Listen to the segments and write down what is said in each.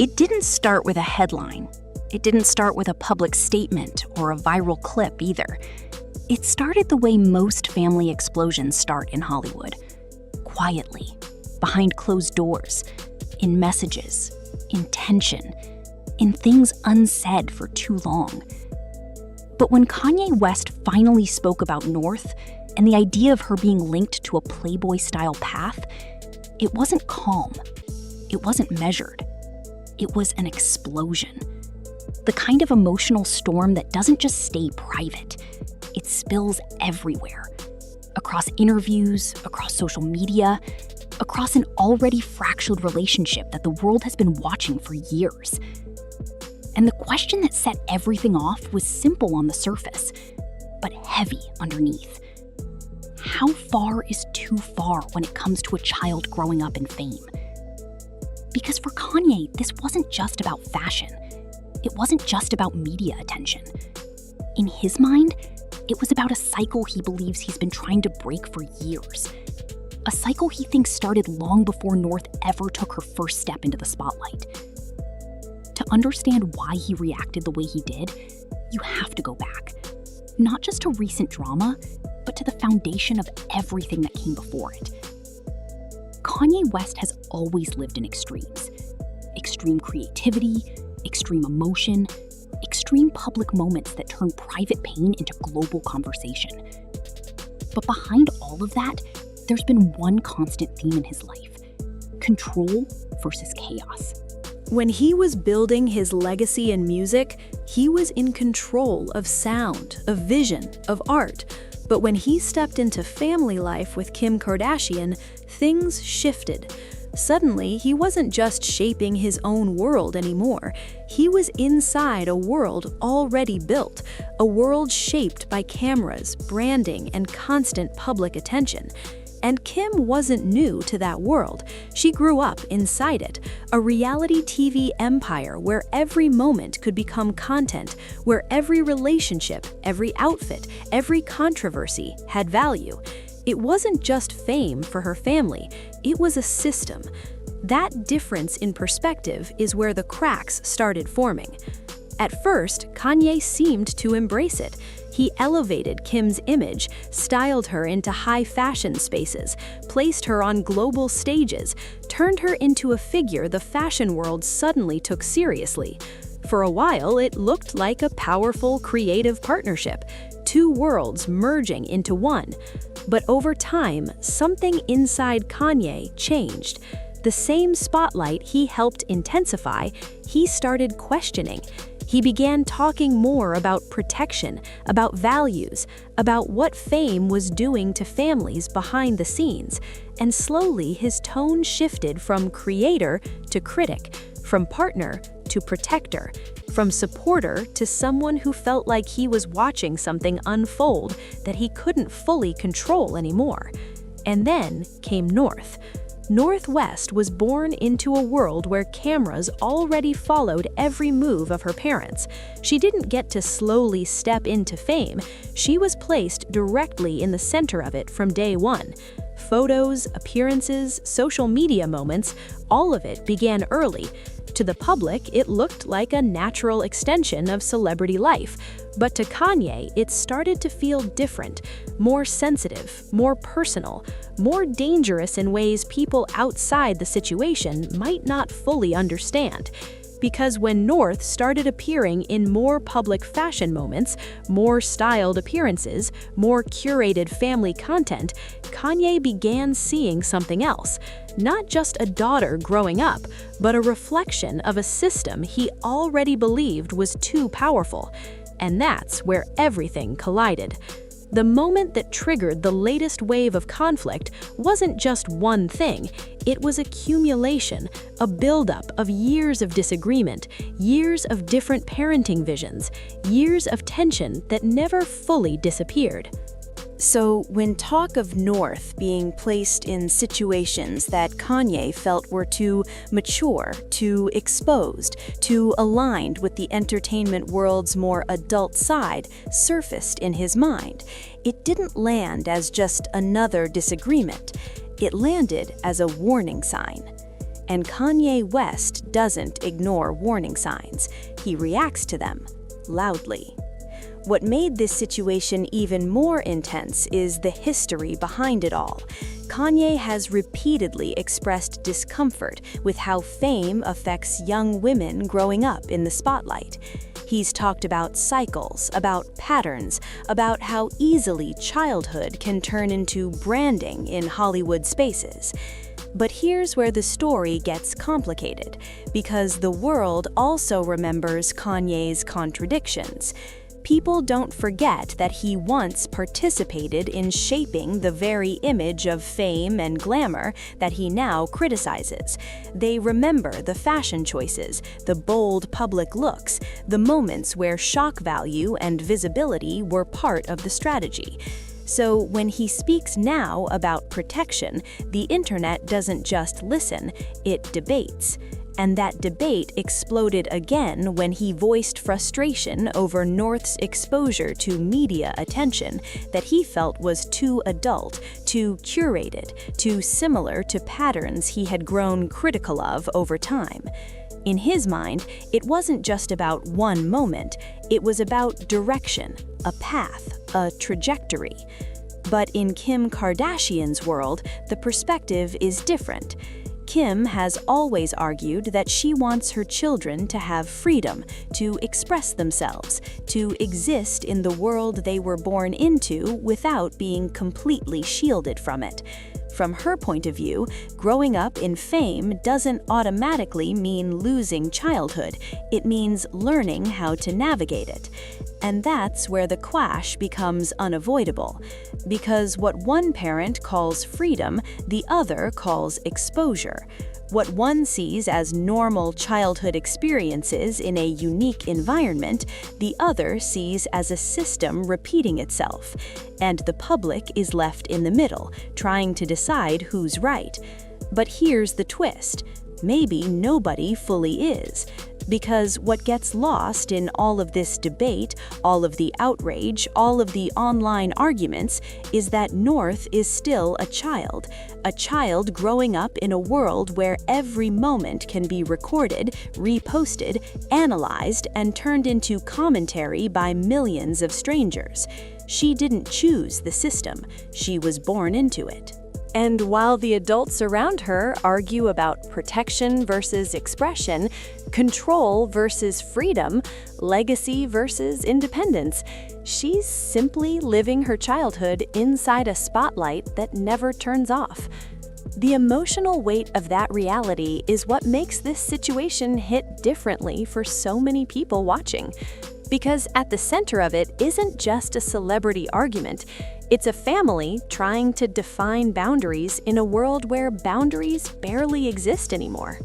It didn't start with a headline. It didn't start with a public statement or a viral clip either. It started the way most family explosions start in Hollywood. Quietly, behind closed doors, in messages, in tension, in things unsaid for too long. But when Kanye West finally spoke about North and the idea of her being linked to a Playboy-style path, it wasn't calm. It wasn't measured. It was an explosion. The kind of emotional storm that doesn't just stay private. It spills everywhere. Across interviews, across social media, across an already fractured relationship that the world has been watching for years. And the question that set everything off was simple on the surface, but heavy underneath. How far is too far when it comes to a child growing up in fame? Because for Kanye, this wasn't just about fashion. It wasn't just about media attention. In his mind, it was about a cycle he believes he's been trying to break for years. A cycle he thinks started long before North ever took her first step into the spotlight. To understand why he reacted the way he did, you have to go back. Not just to recent drama, but to the foundation of everything that came before it. Kanye West has always lived in extremes. Extreme creativity, extreme emotion, extreme public moments that turn private pain into global conversation. But behind all of that, there's been one constant theme in his life: control versus chaos. When he was building his legacy in music, he was in control of sound, of vision, of art. But when he stepped into family life with Kim Kardashian, things shifted. Suddenly, he wasn't just shaping his own world anymore. He was inside a world already built, a world shaped by cameras, branding, and constant public attention. And Kim wasn't new to that world. She grew up inside it, a reality TV empire where every moment could become content, where every relationship, every outfit, every controversy had value. It wasn't just fame for her family, it was a system. That difference in perspective is where the cracks started forming. At first, Kanye seemed to embrace it. He elevated Kim's image, styled her into high fashion spaces, placed her on global stages, turned her into a figure the fashion world suddenly took seriously. For a while, it looked like a powerful, creative partnership, two worlds merging into one. But over time, something inside Kanye changed. The same spotlight he helped intensify, he started questioning. He began talking more about protection, about values, about what fame was doing to families behind the scenes. And slowly his tone shifted from creator to critic, from partner to protector, from supporter to someone who felt like he was watching something unfold that he couldn't fully control anymore. And then came North. North West was born into a world where cameras already followed every move of her parents. She didn't get to slowly step into fame. She was placed directly in the center of it from day one. Photos, appearances, social media moments, all of it began early. To the public, it looked like a natural extension of celebrity life. But to Kanye, it started to feel different, more sensitive, more personal, more dangerous in ways people outside the situation might not fully understand. Because when North started appearing in more public fashion moments, more styled appearances, more curated family content, Kanye began seeing something else. Not just a daughter growing up, but a reflection of a system he already believed was too powerful. And that's where everything collided. The moment that triggered the latest wave of conflict wasn't just one thing, it was accumulation, a buildup of years of disagreement, years of different parenting visions, years of tension that never fully disappeared. So, when talk of North being placed in situations that Kanye felt were too mature, too exposed, too aligned with the entertainment world's more adult side surfaced in his mind, it didn't land as just another disagreement. It landed as a warning sign. And Kanye West doesn't ignore warning signs. He reacts to them loudly. What made this situation even more intense is the history behind it all. Kanye has repeatedly expressed discomfort with how fame affects young women growing up in the spotlight. He's talked about cycles, about patterns, about how easily childhood can turn into branding in Hollywood spaces. But here's where the story gets complicated, because the world also remembers Kanye's contradictions. People don't forget that he once participated in shaping the very image of fame and glamour that he now criticizes. They remember the fashion choices, the bold public looks, the moments where shock value and visibility were part of the strategy. So when he speaks now about protection, the internet doesn't just listen, it debates. And that debate exploded again when he voiced frustration over North's exposure to media attention that he felt was too adult, too curated, too similar to patterns he had grown critical of over time. In his mind, it wasn't just about one moment, it was about direction, a path, a trajectory. But in Kim Kardashian's world, the perspective is different. Kim has always argued that she wants her children to have freedom, to express themselves, to exist in the world they were born into without being completely shielded from it. From her point of view, growing up in fame doesn't automatically mean losing childhood. It means learning how to navigate it. And that's where the clash becomes unavoidable. Because what one parent calls freedom, the other calls exposure. What one sees as normal childhood experiences in a unique environment, the other sees as a system repeating itself. And the public is left in the middle, trying to decide who's right. But here's the twist. Maybe nobody fully is. Because what gets lost in all of this debate, all of the outrage, all of the online arguments, is that North is still a child growing up in a world where every moment can be recorded, reposted, analyzed, and turned into commentary by millions of strangers. She didn't choose the system, she was born into it. And while the adults around her argue about protection versus expression, control versus freedom, legacy versus independence, she's simply living her childhood inside a spotlight that never turns off. The emotional weight of that reality is what makes this situation hit differently for so many people watching. Because at the center of it isn't just a celebrity argument, it's a family trying to define boundaries in a world where boundaries barely exist anymore.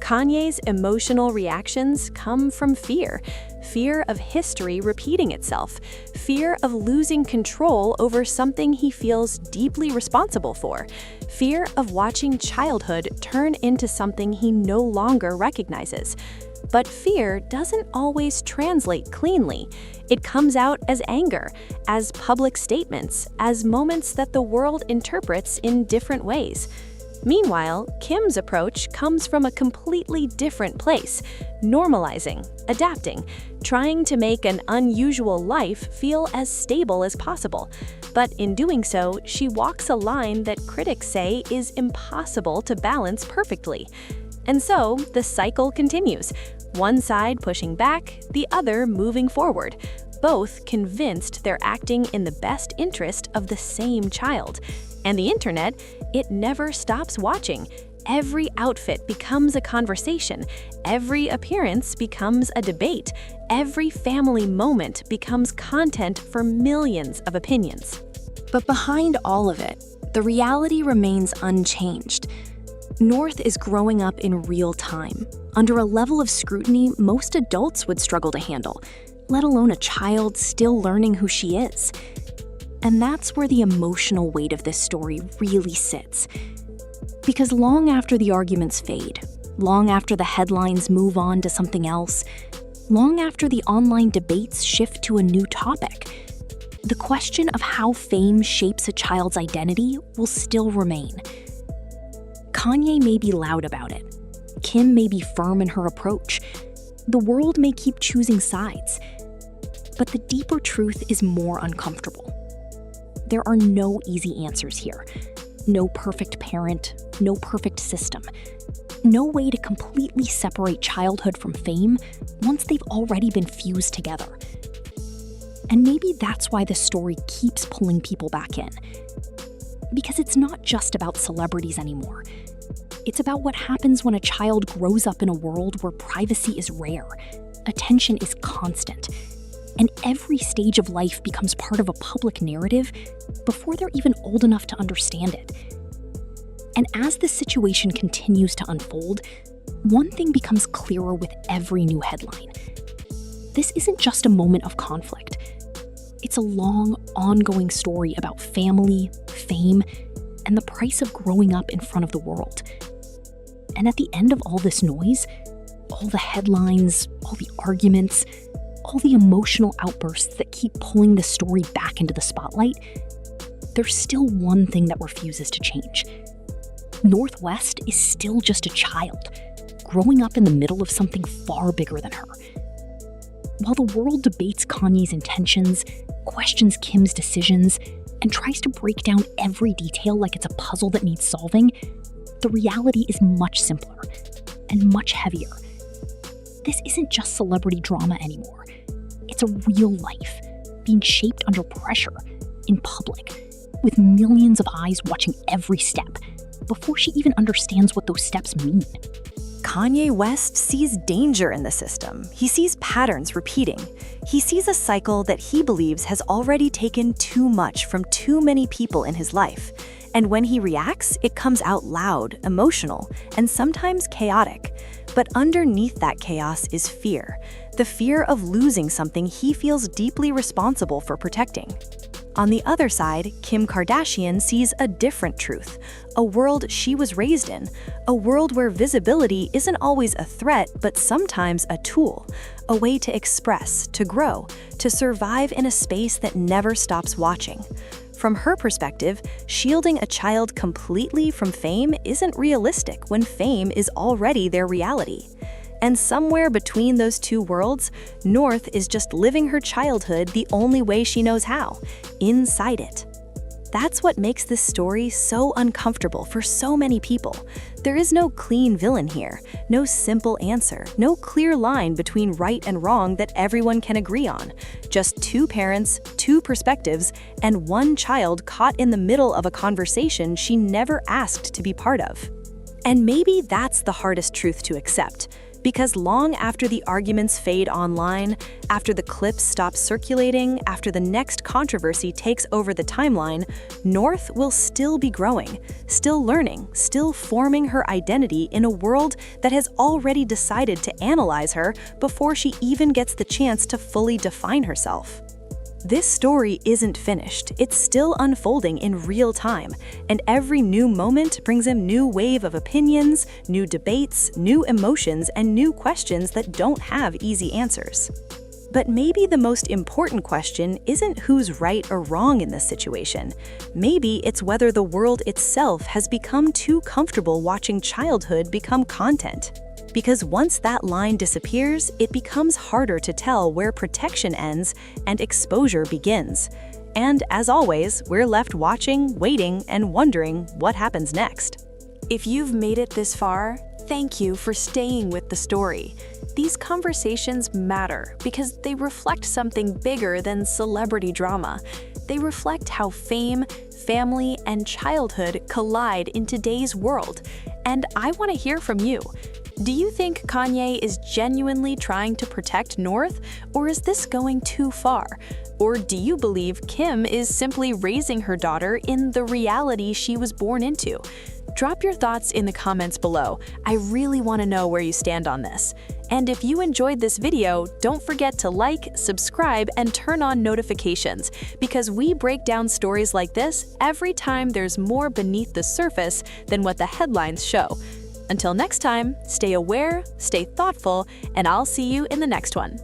Kanye's emotional reactions come from fear of history repeating itself, fear of losing control over something he feels deeply responsible for, fear of watching childhood turn into something he no longer recognizes. But fear doesn't always translate cleanly. It comes out as anger, as public statements, as moments that the world interprets in different ways. Meanwhile, Kim's approach comes from a completely different place, normalizing, adapting, trying to make an unusual life feel as stable as possible. But in doing so, she walks a line that critics say is impossible to balance perfectly. And so, the cycle continues. One side pushing back, the other moving forward, both convinced they're acting in the best interest of the same child. And the internet, it never stops watching. Every outfit becomes a conversation. Every appearance becomes a debate. Every family moment becomes content for millions of opinions. But behind all of it, the reality remains unchanged. North is growing up in real time, under a level of scrutiny most adults would struggle to handle, let alone a child still learning who she is. And that's where the emotional weight of this story really sits. Because long after the arguments fade, long after the headlines move on to something else, long after the online debates shift to a new topic, the question of how fame shapes a child's identity will still remain. Kanye may be loud about it. Kim may be firm in her approach. The world may keep choosing sides. But the deeper truth is more uncomfortable. There are no easy answers here. No perfect parent, no perfect system. No way to completely separate childhood from fame once they've already been fused together. And maybe that's why this story keeps pulling people back in. Because it's not just about celebrities anymore. It's about what happens when a child grows up in a world where privacy is rare, attention is constant, and every stage of life becomes part of a public narrative before they're even old enough to understand it. And as the situation continues to unfold, one thing becomes clearer with every new headline. This isn't just a moment of conflict. It's a long, ongoing story about family, fame, and the price of growing up in front of the world. And at the end of all this noise, all the headlines, all the arguments, all the emotional outbursts that keep pulling the story back into the spotlight, there's still one thing that refuses to change. North West is still just a child, growing up in the middle of something far bigger than her. While the world debates Kanye's intentions, questions Kim's decisions, and tries to break down every detail like it's a puzzle that needs solving, the reality is much simpler and much heavier. This isn't just celebrity drama anymore. It's a real life, being shaped under pressure, in public, with millions of eyes watching every step, before she even understands what those steps mean. Kanye West sees danger in the system. He sees patterns repeating. He sees a cycle that he believes has already taken too much from too many people in his life. And when he reacts, it comes out loud, emotional, and sometimes chaotic. But underneath that chaos is fear. The fear of losing something he feels deeply responsible for protecting. On the other side, Kim Kardashian sees a different truth, a world she was raised in, a world where visibility isn't always a threat, but sometimes a tool, a way to express, to grow, to survive in a space that never stops watching. From her perspective, shielding a child completely from fame isn't realistic when fame is already their reality. And somewhere between those two worlds, North is just living her childhood the only way she knows how, inside it. That's what makes this story so uncomfortable for so many people. There is no clean villain here, no simple answer, no clear line between right and wrong that everyone can agree on. Just two parents, two perspectives, and one child caught in the middle of a conversation she never asked to be part of. And maybe that's the hardest truth to accept. Because long after the arguments fade online, after the clips stop circulating, after the next controversy takes over the timeline, North will still be growing, still learning, still forming her identity in a world that has already decided to analyze her before she even gets the chance to fully define herself. This story isn't finished, it's still unfolding in real time, and every new moment brings a new wave of opinions, new debates, new emotions, and new questions that don't have easy answers. But maybe the most important question isn't who's right or wrong in this situation. Maybe it's whether the world itself has become too comfortable watching childhood become content. Because once that line disappears, it becomes harder to tell where protection ends and exposure begins. And as always, we're left watching, waiting, and wondering what happens next. If you've made it this far, thank you for staying with the story. These conversations matter because they reflect something bigger than celebrity drama. They reflect how fame, family, and childhood collide in today's world. And I want to hear from you. Do you think Kanye is genuinely trying to protect North, or is this going too far? Or do you believe Kim is simply raising her daughter in the reality she was born into? Drop your thoughts in the comments below. I really want to know where you stand on this. And if you enjoyed this video, don't forget to like, subscribe, and turn on notifications, because we break down stories like this every time there's more beneath the surface than what the headlines show. Until next time, stay aware, stay thoughtful, and I'll see you in the next one.